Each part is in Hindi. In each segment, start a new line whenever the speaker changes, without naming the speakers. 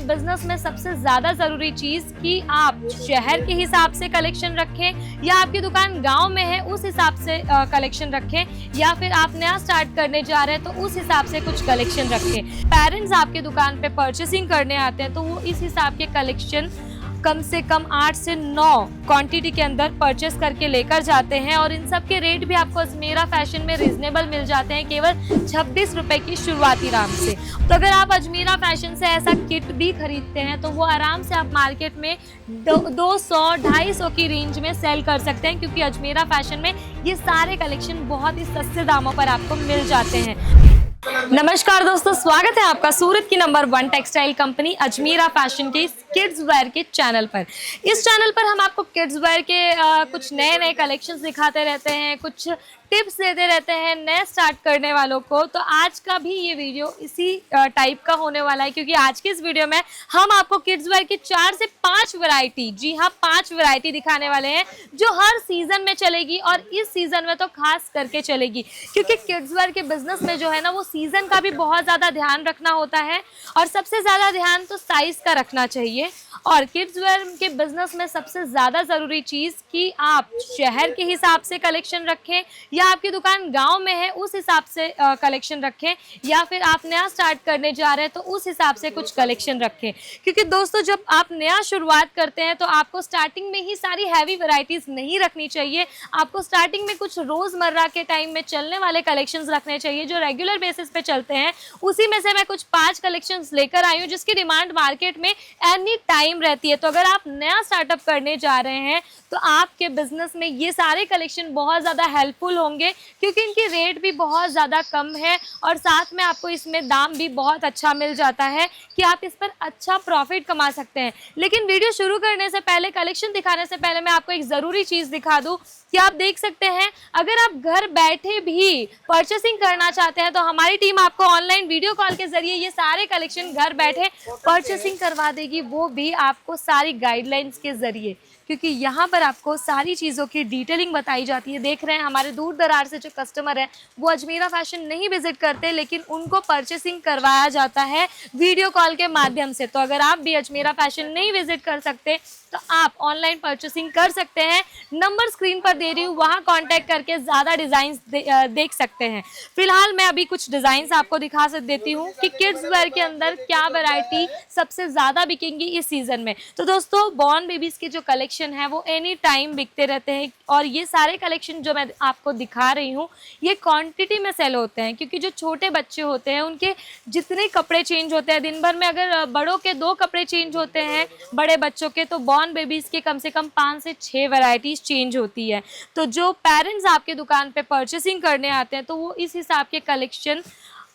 बिजनेस में सबसे ज्यादा जरूरी चीज कि आप शहर के हिसाब से कलेक्शन रखें या आपकी दुकान गांव में है उस हिसाब से कलेक्शन रखें, या फिर आप नया स्टार्ट करने जा रहे हैं तो उस हिसाब से कुछ कलेक्शन रखें। पेरेंट्स आपके दुकान पे परचेसिंग करने आते हैं तो वो इस हिसाब के कलेक्शन कम से कम 8 से 9 क्वांटिटी के अंदर परचेस करके लेकर जाते हैं, और इन सब के रेट भी आपको अजमेरा फैशन में रिजनेबल मिल जाते हैं, केवल 26 रुपए की शुरुआती दाम से। तो अगर आप अजमेरा फैशन से ऐसा किट भी खरीदते हैं तो वो आराम से आप मार्केट में 200-250 की रेंज में सेल कर सकते हैं, क्योंकि अजमेरा फैशन में ये सारे कलेक्शन बहुत ही सस्ते दामों पर आपको मिल जाते हैं। नमस्कार दोस्तों, स्वागत है आपका सूरत की number 1 textile company Ajmera fashion के किड्स वेयर के चैनल पर। इस चैनल पर हम आपको किड्स वेयर के कुछ नए कलेक्शंस दिखाते रहते हैं, कुछ टिप्स देते रहते हैं नए स्टार्ट करने वालों को। तो आज का भी ये वीडियो इसी टाइप का होने वाला है, क्योंकि आज की इस वीडियो में हम आपको किड्स वेयर की 4 से 5 वैरायटी, जी हाँ 5 वैरायटी दिखाने वाले हैं जो हर सीजन में चलेगी, और इस सीजन में तो खास करके चलेगी, क्योंकि किड्स वेयर के बिजनेस में जो है ना वो सीजन का भी बहुत ज़्यादा ध्यान रखना होता है, और सबसे ज़्यादा ध्यान तो साइज़ का रखना चाहिए। और किड्स वेयर के बिजनेस में सबसे ज़्यादा ज़रूरी चीज़ कि आप शहर के हिसाब से कलेक्शन रखें या आपकी दुकान गांव में है उस हिसाब से कलेक्शन रखें, या फिर आप नया स्टार्ट करने जा रहे हैं तो उस हिसाब से कुछ कलेक्शन रखें। क्योंकि दोस्तों जब आप नया शुरुआत करते हैं तो आपको स्टार्टिंग में ही सारी हैवी वैरायटीज़ नहीं रखनी चाहिए। आपको स्टार्टिंग में कुछ रोज़मर्रा के टाइम में चलने वाले कलेक्शंस रखने चाहिए जो रेगुलर बेसिस पे चलते हैं। उसी में से मैं कुछ 5 कलेक्शंस लेकर आई हूँ जिसकी डिमांड मार्केट में एनी टाइम रहती है। तो अगर आप नया स्टार्टअप करने जा रहे हैं तो आपके बिजनेस में ये सारे कलेक्शन बहुत ज़्यादा हेल्पफुल होंगे, क्योंकि इनकी रेट भी बहुत ज़्यादा कम है, और साथ में आपको इसमें दाम भी बहुत अच्छा मिल जाता है कि आप इस पर अच्छा प्रॉफिट कमा सकते हैं। लेकिन वीडियो शुरू करने से पहले, कलेक्शन दिखाने से पहले मैं आपको एक ज़रूरी चीज़ दिखा दूँ कि आप देख सकते हैं अगर आप घर बैठे भी परचेसिंग करना चाहते हैं तो हमारी टीम आपको ऑनलाइन वीडियो कॉल के जरिए ये सारे कलेक्शन घर बैठे परचेसिंग करवा देगी, वो भी आपको सारी गाइडलाइंस के जरिए, क्योंकि यहाँ पर आपको सारी चीज़ों की डिटेलिंग बताई जाती है। देख रहे हैं हमारे दूर दरार से जो कस्टमर है वो अजमेरा फैशन नहीं विजिट करते, लेकिन उनको परचेसिंग करवाया जाता है वीडियो कॉल के माध्यम से। तो अगर आप भी अजमेरा फैशन नहीं विजिट कर सकते तो आप ऑनलाइन परचेसिंग कर सकते हैं। नंबर स्क्रीन पर दे रही हूँ, वहाँ कांटेक्ट करके ज़्यादा डिज़ाइंस देख सकते हैं। फिलहाल मैं अभी कुछ डिज़ाइंस आपको दिखा देती हूँ कि किड्स वेयर के अंदर क्या वैरायटी सबसे ज़्यादा बिकेंगी इस सीज़न में। तो दोस्तों बॉर्न बेबीज़ के जो कलेक्शन है वो एनी टाइम बिकते रहते हैं, और ये सारे कलेक्शन जो मैं आपको दिखा रही हूँ ये क्वांटिटी में सेल होते हैं, क्योंकि जो छोटे बच्चे होते हैं उनके जितने कपड़े चेंज होते हैं दिन भर में, अगर बड़ों के 2 कपड़े चेंज होते हैं बड़े बच्चों के, तो बॉर्न बेबीज़ के कम से कम 5 से 6 वैरायटीज़ चेंज होती है। तो जो पेरेंट्स आपके दुकान पे परचेसिंग करने आते हैं तो वो इस हिसाब के कलेक्शन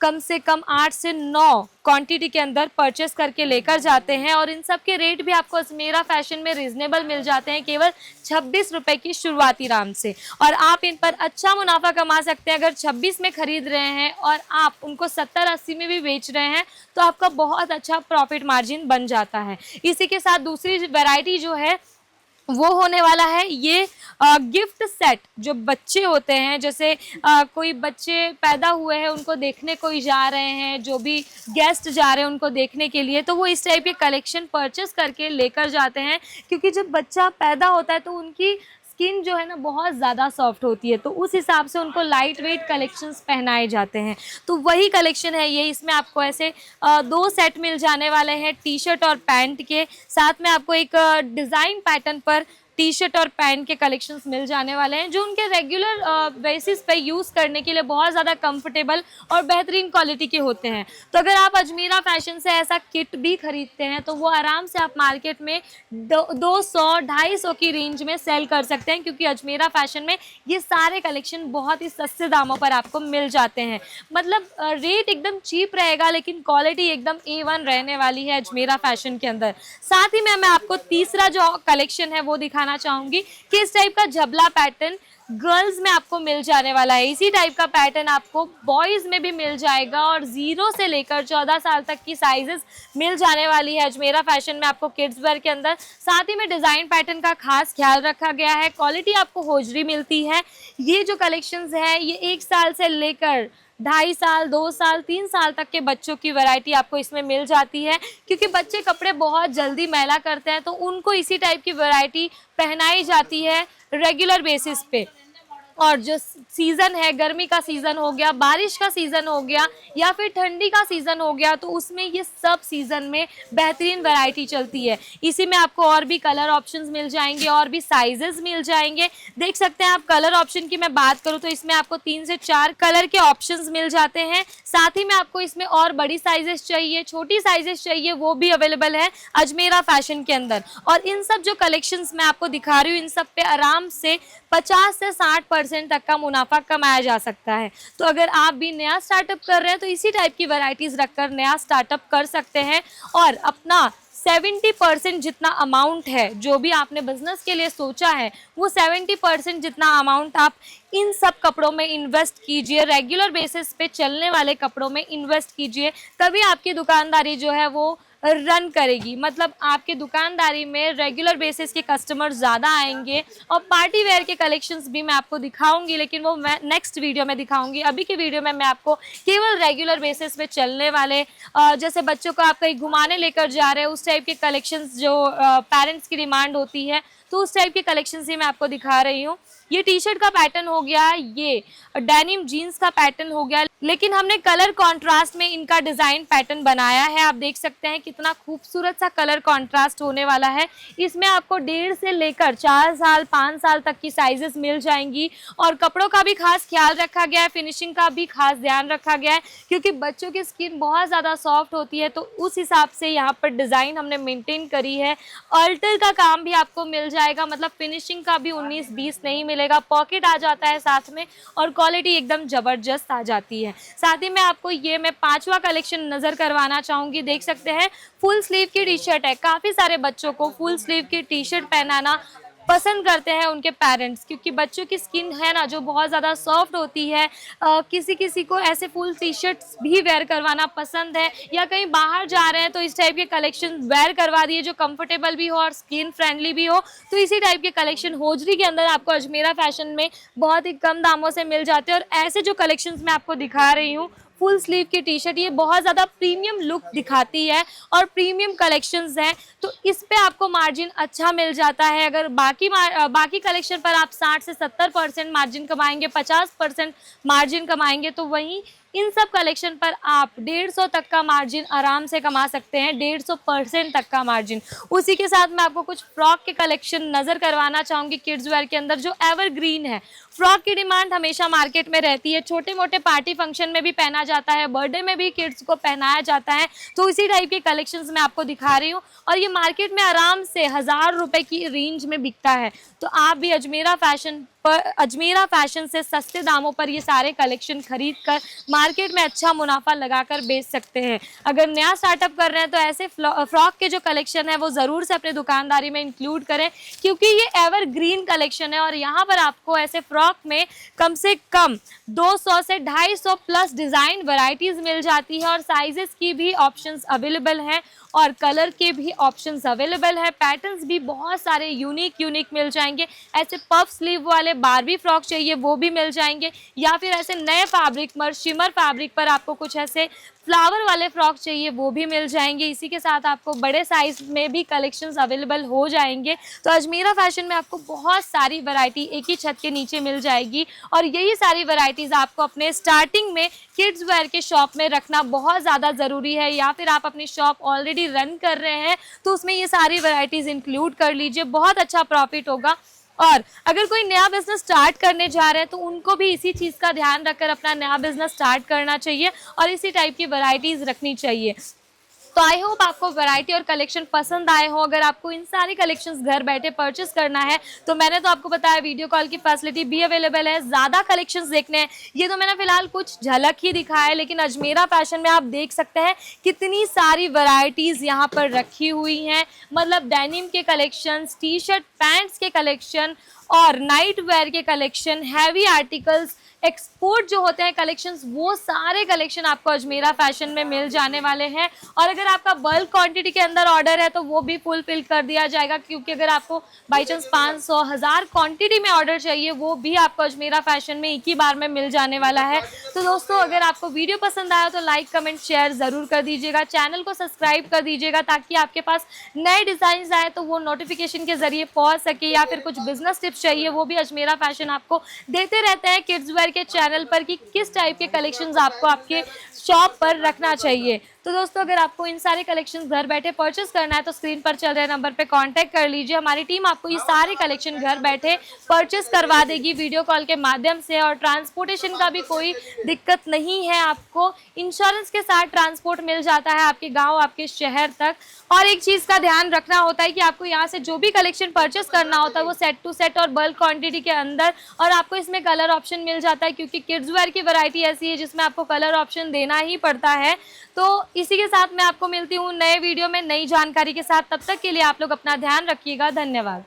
कम से कम 8 से 9 क्वांटिटी के अंदर परचेस करके लेकर जाते हैं, और इन सब के रेट भी आपको अजमेरा फैशन में रिजनेबल मिल जाते हैं, केवल 26 रुपए की शुरुआती दाम से। और आप इन पर अच्छा मुनाफा कमा सकते हैं। अगर 26 में खरीद रहे हैं और आप उनको 70-80 में भी बेच रहे हैं तो आपका बहुत अच्छा प्रॉफिट मार्जिन बन जाता है। इसी के साथ दूसरी वैरायटी जो है वो होने वाला है ये गिफ्ट सेट। जो बच्चे होते हैं, जैसे कोई बच्चे पैदा हुए हैं उनको देखने कोई जा रहे हैं, जो भी गेस्ट जा रहे हैं उनको देखने के लिए, तो वो इस टाइप के कलेक्शन परचेस करके लेकर जाते हैं, क्योंकि जब बच्चा पैदा होता है तो उनकी स्किन जो है ना बहुत ज़्यादा सॉफ्ट होती है, तो उस हिसाब से उनको लाइट वेट कलेक्शंस पहनाए जाते हैं। तो वही कलेक्शन है ये। इसमें आपको ऐसे 2 सेट मिल जाने वाले हैं टी शर्ट और पैंट के, साथ में आपको एक डिज़ाइन पैटर्न पर टी शर्ट और पैंट के कलेक्शंस मिल जाने वाले हैं, जो उनके रेगुलर बेसिस पे यूज़ करने के लिए बहुत ज़्यादा कंफर्टेबल और बेहतरीन क्वालिटी के होते हैं। तो अगर आप अजमेरा फैशन से ऐसा किट भी खरीदते हैं तो वो आराम से आप मार्केट में 200-250 की रेंज में सेल कर सकते हैं, क्योंकि अजमेरा फैशन में ये सारे कलेक्शन बहुत ही सस्ते दामों पर आपको मिल जाते हैं। मतलब रेट एकदम चीप रहेगा, लेकिन क्वालिटी एकदम A1 रहने वाली है अजमेरा फैशन के अंदर। साथ ही में मैं आपको तीसरा जो कलेक्शन है वो दिखाना चाहूंगी कि इस टाइप का झबला पैटर्न गर्ल्स में आपको मिल जाने वाला है। इसी टाइप का पैटर्न आपको बॉयज़ में भी मिल जाएगा, और 0 से लेकर 14 साल तक की साइजेस मिल जाने वाली है अजमेरा फैशन में आपको किड्स वेयर के अंदर। साथ ही में डिज़ाइन पैटर्न का खास ख्याल रखा गया है। क्वालिटी आपको होजरी मिलती है। ये जो कलेक्शंस है ये 1 साल से लेकर 2.5 साल, 2 साल, 3 साल तक के बच्चों की वैरायटी आपको इसमें मिल जाती है, क्योंकि बच्चे कपड़े बहुत जल्दी मैला करते हैं तो उनको इसी टाइप की वैरायटी पहनाई जाती है रेगुलर बेसिस पे। और जो सीज़न है, गर्मी का सीज़न हो गया, बारिश का सीज़न हो गया या फिर ठंडी का सीज़न हो गया, तो उसमें ये सब सीज़न में बेहतरीन वैरायटी चलती है। इसी में आपको और भी कलर ऑप्शंस मिल जाएंगे और भी साइजेस मिल जाएंगे। देख सकते हैं आप, कलर ऑप्शन की मैं बात करूँ तो इसमें आपको 3 से 4 कलर के ऑप्शंस मिल जाते हैं। साथ ही में आपको इसमें और बड़ी साइजेस चाहिए, छोटी साइजेस चाहिए, वो भी अवेलेबल है अजमेरा फैशन के अंदर। और इन सब जो कलेक्शंस मैं आपको दिखा रही हूँ, इन सब पे आराम से 50 से 60% तक का मुनाफा कमाया जा सकता है। तो अगर आप भी नया स्टार्टअप कर रहे हैं तो इसी टाइप की वैरायटीज़ रखकर नया स्टार्टअप कर सकते हैं और अपना 70% जितना अमाउंट है, जो भी आपने बिजनेस के लिए सोचा है, वो 70% जितना अमाउंट आप इन सब कपड़ों में इन्वेस्ट कीजिए, रेगुलर बेसिस पे चलने वाले कपड़ों में इन्वेस्ट कीजिए, तभी आपकी दुकानदारी जो है वो रन करेगी। मतलब आपके दुकानदारी में रेगुलर बेसिस के कस्टमर ज़्यादा आएंगे। और पार्टी वेयर के कलेक्शंस भी मैं आपको दिखाऊंगी, लेकिन वो मैं नेक्स्ट वीडियो में दिखाऊंगी। अभी की वीडियो में मैं आपको केवल रेगुलर बेसिस पे चलने वाले जैसे बच्चों को आप कहीं घुमाने लेकर जा रहे हैं, उस टाइप के कलेक्शंस जो पेरेंट्स की डिमांड होती है, तो उस टाइप के कलेक्शंस ही मैं आपको दिखा रही हूँ। ये टी शर्ट का पैटर्न हो गया, ये डेनिम जीन्स का पैटर्न हो गया, लेकिन हमने कलर कंट्रास्ट में इनका डिज़ाइन पैटर्न बनाया है। आप देख सकते हैं कितना खूबसूरत सा कलर कंट्रास्ट होने वाला है। इसमें आपको 1.5 से लेकर 4 साल 5 साल तक की साइजेस मिल जाएंगी। और कपड़ों का भी खास ख्याल रखा गया है, फिनिशिंग का भी खास ध्यान रखा गया है, क्योंकि बच्चों की स्किन बहुत ज़्यादा सॉफ्ट होती है, तो उस हिसाब से यहाँ पर डिज़ाइन हमने मेंटेन करी है। अल्टर का काम भी आपको मिल जाएगा, मतलब फिनिशिंग का भी 19-20 नहीं मिलेगा, पॉकेट आ जाता है साथ में और क्वालिटी एकदम ज़बरदस्त आ जाती है। साथ ही में आपको ये मैं 5वां कलेक्शन नज़र करवाना चाहूँगी। देख सकते हैं फुल स्लीव की टी शर्ट है। काफ़ी सारे बच्चों को फुल स्लीव की टी शर्ट पहनाना पसंद करते हैं उनके पेरेंट्स, क्योंकि बच्चों की स्किन है ना जो बहुत ज़्यादा सॉफ्ट होती है। किसी किसी को ऐसे फुल टी शर्ट्स भी वेयर करवाना पसंद है, या कहीं बाहर जा रहे हैं तो इस टाइप के कलेक्शन वेयर करवा दिए जो कंफर्टेबल भी हो और स्किन फ्रेंडली भी हो। तो इसी टाइप के कलेक्शन होजरी के अंदर आपको अजमेरा फैशन में बहुत ही कम दामों से मिल जाते हैं। और ऐसे जो कलेक्शंस मैं आपको दिखा रही हूँ, फुल स्लीव की टी शर्ट, ये बहुत ज़्यादा प्रीमियम लुक दिखाती है और प्रीमियम कलेक्शंस हैं, तो इस पे आपको मार्जिन अच्छा मिल जाता है। अगर बाकी कलेक्शन पर आप 60 से 70% मार्जिन कमाएंगे, 50% मार्जिन कमाएंगे, तो वहीं इन सब कलेक्शन पर आप 150 तक का मार्जिन आराम से कमा सकते हैं, 150% तक का मार्जिन। उसी के साथ मैं आपको कुछ फ्रॉक के कलेक्शन नज़र करवाना चाहूँगी किड्स वेयर के अंदर, जो एवरग्रीन है। फ्रॉक की डिमांड हमेशा मार्केट में रहती है, छोटे मोटे पार्टी फंक्शन में भी पहना जाता है, बर्थडे में भी किड्स को पहनाया जाता है, तो इसी टाइप के कलेक्शंस मैं आपको दिखा रही हूँ। और ये मार्केट में आराम से 1000 रुपये की रेंज में बिकता है, तो आप भी अजमेरा फैशन से सस्ते दामों पर ये सारे कलेक्शन खरीद कर मार्केट में अच्छा मुनाफा लगाकर बेच सकते हैं। अगर नया स्टार्टअप कर रहे हैं तो ऐसे फ्रॉक के जो कलेक्शन है वो ज़रूर से अपने दुकानदारी में इंक्लूड करें, क्योंकि ये एवरग्रीन कलेक्शन है और यहाँ पर आपको ऐसे फ्रॉक में कम से कम 200 से 250 प्लस डिज़ाइन वैरायटीज़ मिल जाती है। और साइजेस की भी ऑप्शंस अवेलेबल हैं और कलर के भी ऑप्शंस अवेलेबल है। पैटर्न्स भी बहुत सारे यूनिक मिल जाएंगे। ऐसे पफ स्लीव वाले बारबी फ्रॉक चाहिए वो भी मिल जाएंगे, या फिर ऐसे नए फैब्रिक पर, शिमर फैब्रिक पर आपको कुछ ऐसे फ्लावर वाले फ्रॉक चाहिए वो भी मिल जाएंगे। इसी के साथ आपको बड़े साइज में भी कलेक्शंस अवेलेबल हो जाएंगे। तो अजमेरा फैशन में आपको बहुत सारी वैरायटी एक ही छत के नीचे मिल जाएगी, और यही सारी वैरायटीज़ आपको अपने स्टार्टिंग में किड्स वेयर के शॉप में रखना बहुत ज़्यादा ज़रूरी है। या फिर आप अपनी शॉप ऑलरेडी रन कर रहे हैं तो उसमें ये सारी वैरायटीज़ इंक्लूड कर लीजिए, बहुत अच्छा प्रॉफिट होगा। और अगर कोई नया बिजनेस स्टार्ट करने जा रहे हैं तो उनको भी इसी चीज़ का ध्यान रखकर अपना नया बिजनेस स्टार्ट करना चाहिए और इसी टाइप की वैरायटीज़ रखनी चाहिए। तो आई होप आपको वैरायटी और कलेक्शन पसंद आए हो। अगर आपको इन सारी कलेक्शंस घर बैठे परचेस करना है तो मैंने तो आपको बताया वीडियो कॉल की फैसिलिटी भी अवेलेबल है। ज़्यादा कलेक्शंस देखने हैं, ये तो मैंने फिलहाल कुछ झलक ही दिखाया है, लेकिन अजमेरा फैशन में आप देख सकते हैं कितनी सारी वैरायटीज़ यहाँ पर रखी हुई हैं। मतलब डेनिम के कलेक्शंस, टी शर्ट पैंट्स के कलेक्शन और नाइट वेयर के कलेक्शन, हैवी आर्टिकल्स, एक्सपोर्ट जो होते हैं कलेक्शंस, वो सारे कलेक्शन आपको अजमेरा फैशन में मिल जाने वाले हैं। और अगर आपका बल्क क्वांटिटी के अंदर ऑर्डर है तो वो भी फुलफिल कर दिया जाएगा, क्योंकि अगर आपको बाई चांस 500 1000 क्वांटिटी में ऑर्डर चाहिए वो भी आपको अजमेरा फैशन में एक ही बार में मिल जाने वाला है। तो दोस्तों अगर आपको वीडियो पसंद आया तो लाइक कमेंट शेयर ज़रूर कर दीजिएगा, चैनल को सब्सक्राइब कर दीजिएगा ताकि आपके पास नए डिज़ाइन आए तो वो नोटिफिकेशन के ज़रिए पहुँच सके। या फिर कुछ बिजनेस टिप्स चाहिए वो भी अजमेरा फैशन आपको देते रहते हैं किड्स वेयर के चैनल पर कि किस टाइप के कलेक्शंस आपको आपके शॉप पर रखना चाहिए। तो दोस्तों अगर आपको इन सारे कलेक्शंस घर बैठे परचेस करना है तो स्क्रीन पर चल रहे नंबर पे कांटेक्ट कर लीजिए। हमारी टीम आपको ये सारे कलेक्शन घर बैठे परचेस करवा देगी वीडियो कॉल के माध्यम से। और ट्रांसपोर्टेशन का भी कोई दिक्कत नहीं है, आपको इंश्योरेंस के साथ ट्रांसपोर्ट मिल जाता है आपके गाँव आपके शहर तक। और एक चीज़ का ध्यान रखना होता है कि आपको यहाँ से जो भी कलेक्शन परचेस करना होता है वो सेट टू सेट और बल्क क्वांटिटी के अंदर, और आपको इसमें कलर ऑप्शन मिल जाता है क्योंकि किड्स वेयर की वैरायटी ऐसी है जिसमें आपको कलर ऑप्शन देना ही पड़ता है। तो इसी के साथ मैं आपको मिलती हूँ नए वीडियो में नई जानकारी के साथ। तब तक के लिए आप लोग अपना ध्यान रखिएगा। धन्यवाद।